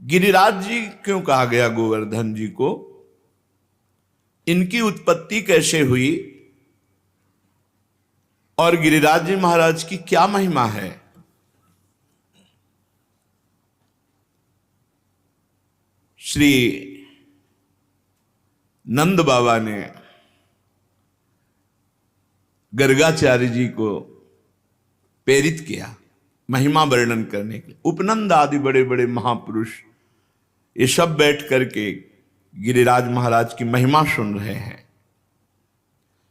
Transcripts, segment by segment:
गिरिराज जी क्यों कहा गया गोवर्धन जी को? इनकी उत्पत्ति कैसे हुई और गिरिराज जी महाराज की क्या महिमा है? श्री नंद बाबा ने गर्गाचार्य जी को प्रेरित किया महिमा वर्णन करने के लिए। उपनंद आदि बड़े बड़े महापुरुष ये सब बैठ करके गिरिराज महाराज की महिमा सुन रहे हैं।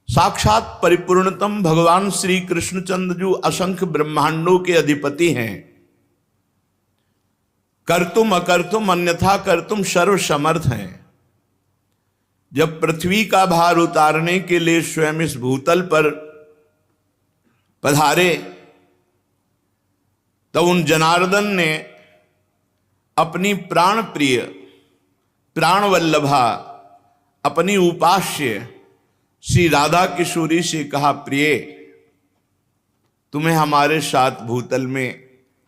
साक्षात परिपूर्णतम भगवान श्री कृष्णचंद्र जो असंख्य ब्रह्मांडों के अधिपति हैं, कर्तुम अकर्तुम अन्यथा कर्तुम सर्व समर्थ हैं। जब पृथ्वी का भार उतारने के लिए स्वयं इस भूतल पर पधारे तो उन जनार्दन ने अपनी प्राण प्रिय प्राण वल्लभा अपनी उपास्य श्री राधा किशोरी से कहा, प्रिय तुम्हें हमारे साथ भूतल में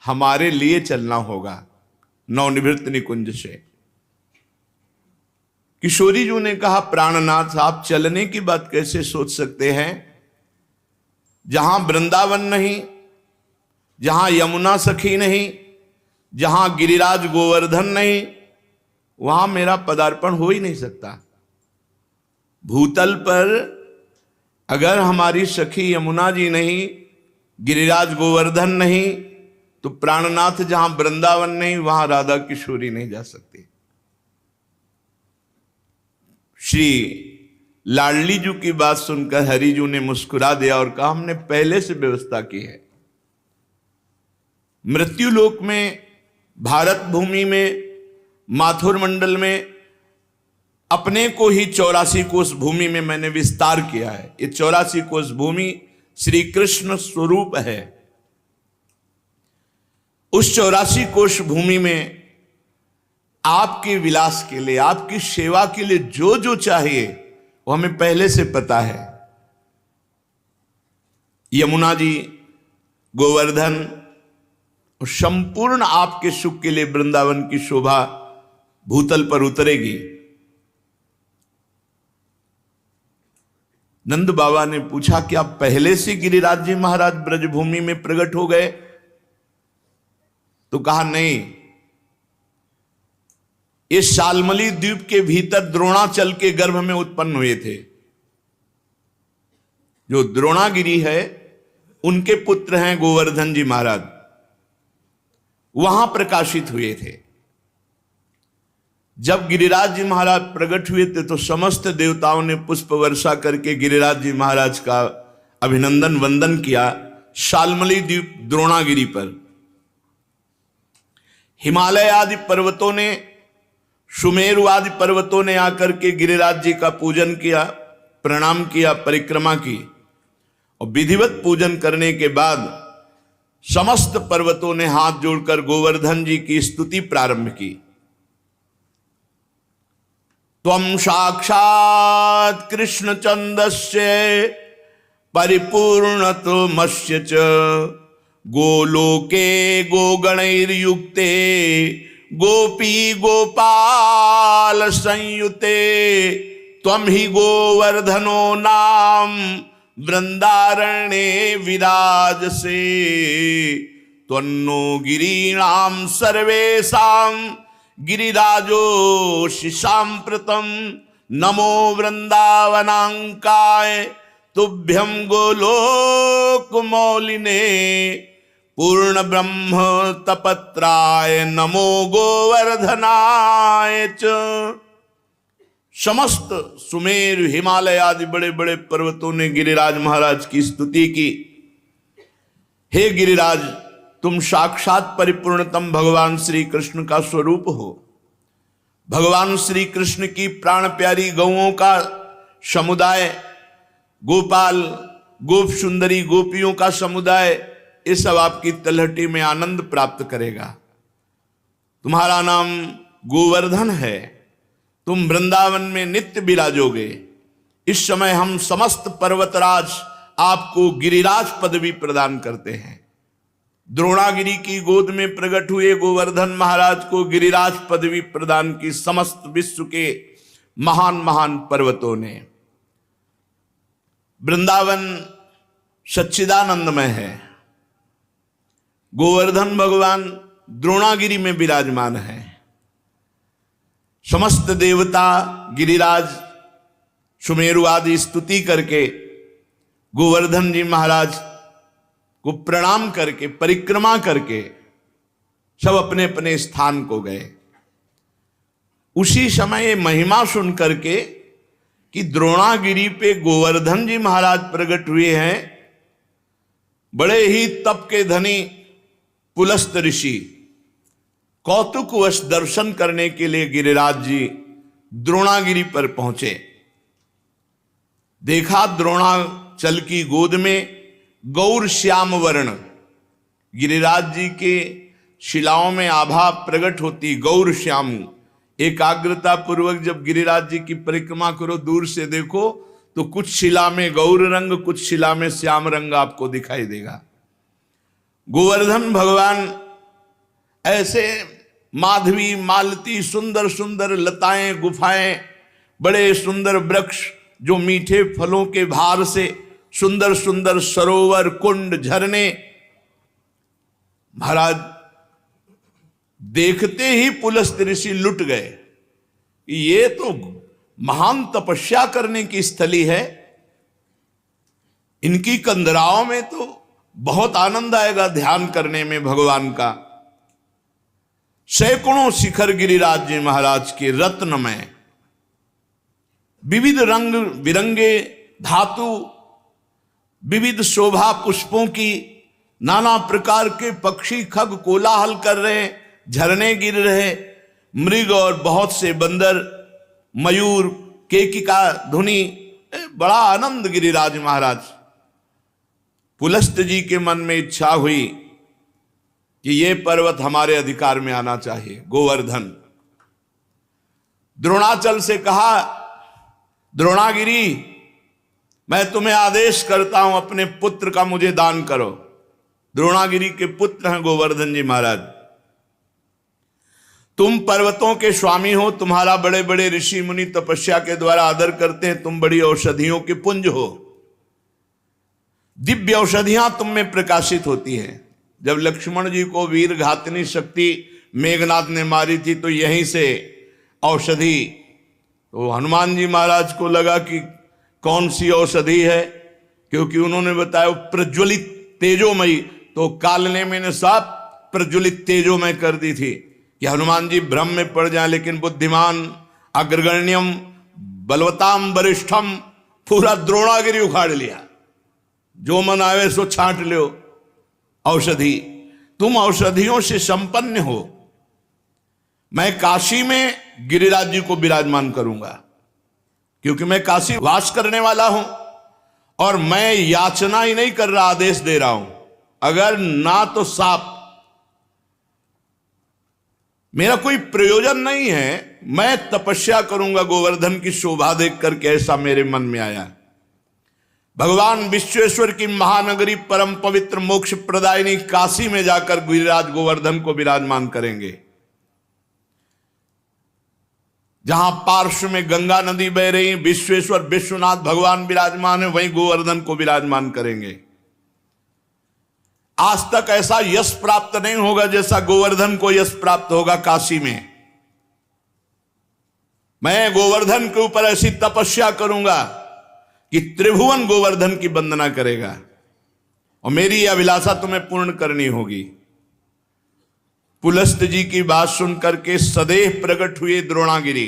हमारे लिए चलना होगा नवनिवृत्त निकुंज से। किशोरी जी ने कहा, प्राणनाथ आप चलने की बात कैसे सोच सकते हैं? जहां वृंदावन नहीं, जहां यमुना सखी नहीं, जहां गिरिराज गोवर्धन नहीं, वहां मेरा पदार्पण हो ही नहीं सकता। भूतल पर अगर हमारी सखी यमुना जी नहीं, गिरिराज गोवर्धन नहीं, तो प्राणनाथ जहां वृंदावन नहीं वहां राधा किशोरी नहीं जा सकती। श्री लाडली जी की बात सुनकर हरि जी ने मुस्कुरा दिया और कहा, हमने पहले से व्यवस्था की है। मृत्युलोक में, भारत भूमि में, माथुर मंडल में अपने को ही 84 कोस भूमि में मैंने विस्तार किया है। ये 84 कोस भूमि श्री कृष्ण स्वरूप है। उस 84 कोश भूमि में आपके विलास के लिए, आपकी सेवा के लिए जो जो चाहिए वो हमें पहले से पता है। यमुना जी, गोवर्धन और संपूर्ण आपके सुख के लिए वृंदावन की शोभा भूतल पर उतरेगी। नंद बाबा ने पूछा, क्या पहले से गिरिराज जी महाराज ब्रजभूमि में प्रकट हो गए? तो कहा, नहीं, इस शालमली द्वीप के भीतर द्रोणाचल के गर्भ में उत्पन्न हुए थे। जो द्रोणागिरी है उनके पुत्र हैं गोवर्धन जी महाराज, वहां प्रकाशित हुए थे। जब गिरिराज जी महाराज प्रकट हुए थे तो समस्त देवताओं ने पुष्प वर्षा करके गिरिराज जी महाराज का अभिनंदन वंदन किया शालमली द्वीप द्रोणागिरी पर। हिमालय आदि पर्वतों ने, सुमेरु आदि पर्वतों ने आकर के गिरिराज जी का पूजन किया, प्रणाम किया, परिक्रमा की। और विधिवत पूजन करने के बाद समस्त पर्वतों ने हाथ जोड़कर गोवर्धन जी की स्तुति प्रारंभ की। त्वं साक्षात् कृष्णचंदस्य परिपूर्णतमस्य च गोलोके गोगणैर्युक्ते गोपी गोपाल संयुते त्वं हि गोवर्धनो नाम वृंदारण्ये विराजसे त्वन्नो गिरीणां सर्वेषां गिरिराजोऽसि साम्प्रतं नमो वृंदावनांकाय तुभ्यं गोलोकमौलिने पूर्ण ब्रह्म तपत्राय नमो गोवर्धनाय च। समस्त सुमेर, हिमालय आदि बड़े बड़े पर्वतों ने गिरिराज महाराज की स्तुति की। हे गिरिराज, तुम साक्षात परिपूर्णतम भगवान श्री कृष्ण का स्वरूप हो। भगवान श्री कृष्ण की प्राण प्यारी गौओं का समुदाय, गोपाल, गोप सुंदरी गोपियों का समुदाय, ये सब आपकी तलहटी में आनंद प्राप्त करेगा। तुम्हारा नाम गोवर्धन है, तुम वृंदावन में नित्य विराजोगे। इस समय हम समस्त पर्वतराज आपको गिरिराज पदवी प्रदान करते हैं। द्रोणागिरी की गोद में प्रकट हुए गोवर्धन महाराज को गिरिराज पदवी प्रदान की समस्त विश्व के महान महान पर्वतों ने। वृंदावन सच्चिदानंदमय है, गोवर्धन भगवान द्रोणागिरी में विराजमान है। समस्त देवता गिरिराज सुमेरु आदि स्तुति करके गोवर्धन जी महाराज को प्रणाम करके परिक्रमा करके सब अपने अपने स्थान को गए। उसी समय महिमा सुन करके कि द्रोणागिरी पे गोवर्धन जी महाराज प्रकट हुए हैं, बड़े ही तप के धनी पुलस्त ऋषि कौतुकवश दर्शन करने के लिए गिरिराज जी द्रोणागिरी पर पहुंचे। देखा द्रोणाचल की गोद में गौर श्याम वर्ण, गिरिराज जी के शिलाओं में आभा प्रकट होती गौर श्याम। एकाग्रता पूर्वक जब गिरिराज जी की परिक्रमा करो, दूर से देखो तो कुछ शिला में गौर रंग, कुछ शिला में श्याम रंग आपको दिखाई देगा। गोवर्धन भगवान ऐसे माधवी मालती सुंदर सुंदर लताएं गुफाएं, बड़े सुंदर वृक्ष जो मीठे फलों के भार से सुंदर सुंदर सरोवर कुंड झरने, महाराज देखते ही पुलस्त ऋषि लुट गए। ये तो महान तपस्या करने की स्थली है, इनकी कंदराओं में तो बहुत आनंद आएगा ध्यान करने में भगवान का। सैकड़ों शिखर गिरिराज जी महाराज के रत्नमय, विविध रंग बिरंगे धातु, विविध शोभा पुष्पों की, नाना प्रकार के पक्षी खग कोलाहल कर रहे, झरने गिर रहे, मृग और बहुत से बंदर, मयूर, केकिका धुनी, बड़ा आनंद गिरिराज महाराज। पुलस्त जी के मन में इच्छा हुई कि ये पर्वत हमारे अधिकार में आना चाहिए, गोवर्धन। द्रोणाचल से कहा, द्रोणागिरी मैं तुम्हें आदेश करता हूं अपने पुत्र का मुझे दान करो। द्रोणागिरी के पुत्र हैं गोवर्धन जी महाराज। तुम पर्वतों के स्वामी हो, तुम्हारा बड़े बड़े ऋषि मुनि तपस्या के द्वारा आदर करते हैं, तुम बड़ी औषधियों के पुंज हो, दिव्य औषधियां तुम में प्रकाशित होती हैं। जब लक्ष्मण जी को वीर घातनी शक्ति मेघनाथ ने मारी थी तो यहीं से औषधि, तो हनुमान जी महाराज को लगा कि कौन सी औषधि है, क्योंकि उन्होंने बताया प्रज्वलित तेजोमयी, तो कालने में ने साफ प्रज्वलित तेजोमय कर दी थी कि हनुमान जी भ्रम में पड़ जाए। लेकिन बुद्धिमान अग्रगण्यम बलवताम वरिष्ठम, पूरा द्रोणागिरी उखाड़ लिया, जो मन आवे सो छांट लो औषधि। तुम औषधियों से संपन्न हो। मैं काशी में गिरिराज जी को विराजमान करूंगा, क्योंकि मैं काशी वास करने वाला हूं और मैं याचना ही नहीं कर रहा, आदेश दे रहा हूं। अगर ना तो साप, मेरा कोई प्रयोजन नहीं है, मैं तपस्या करूंगा गोवर्धन की शोभा देख करके, ऐसा मेरे मन में आया। भगवान विश्वेश्वर की महानगरी परम पवित्र मोक्ष प्रदायिनी काशी में जाकर गिरिराज गोवर्धन को विराजमान करेंगे। जहां पार्श्व में गंगा नदी बह रही, विश्वेश्वर विश्वनाथ भगवान विराजमान है, वहीं गोवर्धन को विराजमान करेंगे। आज तक ऐसा यश प्राप्त नहीं होगा जैसा गोवर्धन को यश प्राप्त होगा काशी में। मैं गोवर्धन के ऊपर ऐसी तपस्या करूंगा कि त्रिभुवन गोवर्धन की वंदना करेगा, और मेरी यह अभिलाषा तुम्हें पूर्ण करनी होगी। पुलस्त जी की बात सुनकर के सदैव प्रकट हुए द्रोणागिरी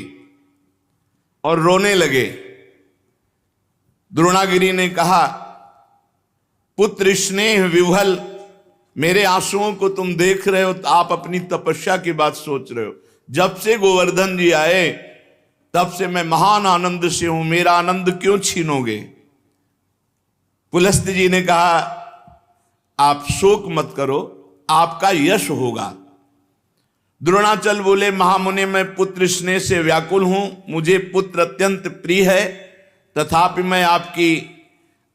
और रोने लगे। द्रोणागिरी ने कहा, पुत्र स्नेह विह्वल, मेरे आंसुओं को तुम देख रहे हो तो आप अपनी तपस्या की बात सोच रहे हो। जब से गोवर्धन जी आए तब से मैं महान आनंद से हूं, मेरा आनंद क्यों छीनोगे। पुलस्त जी ने कहा, आप शोक मत करो, आपका यश होगा। द्रोणाचल बोले, महामुनि मैं पुत्र स्नेह से व्याकुल हूं, मुझे पुत्र अत्यंत प्रिय है, तथापि मैं आपकी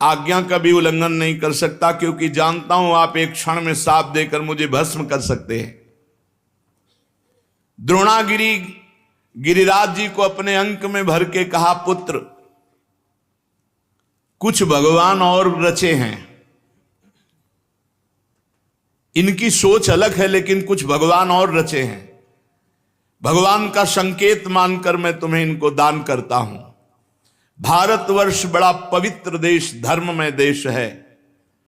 आज्ञा का भी उल्लंघन नहीं कर सकता, क्योंकि जानता हूं आप एक क्षण में साप देकर मुझे भस्म कर सकते हैं। द्रोणागिरी गिरिराज जी को अपने अंक में भर के कहा, पुत्र कुछ भगवान और रचे हैं, इनकी सोच अलग है लेकिन कुछ भगवान और रचे हैं। भगवान का संकेत मानकर मैं तुम्हें इनको दान करता हूं। भारतवर्ष बड़ा पवित्र देश, धर्ममय देश है।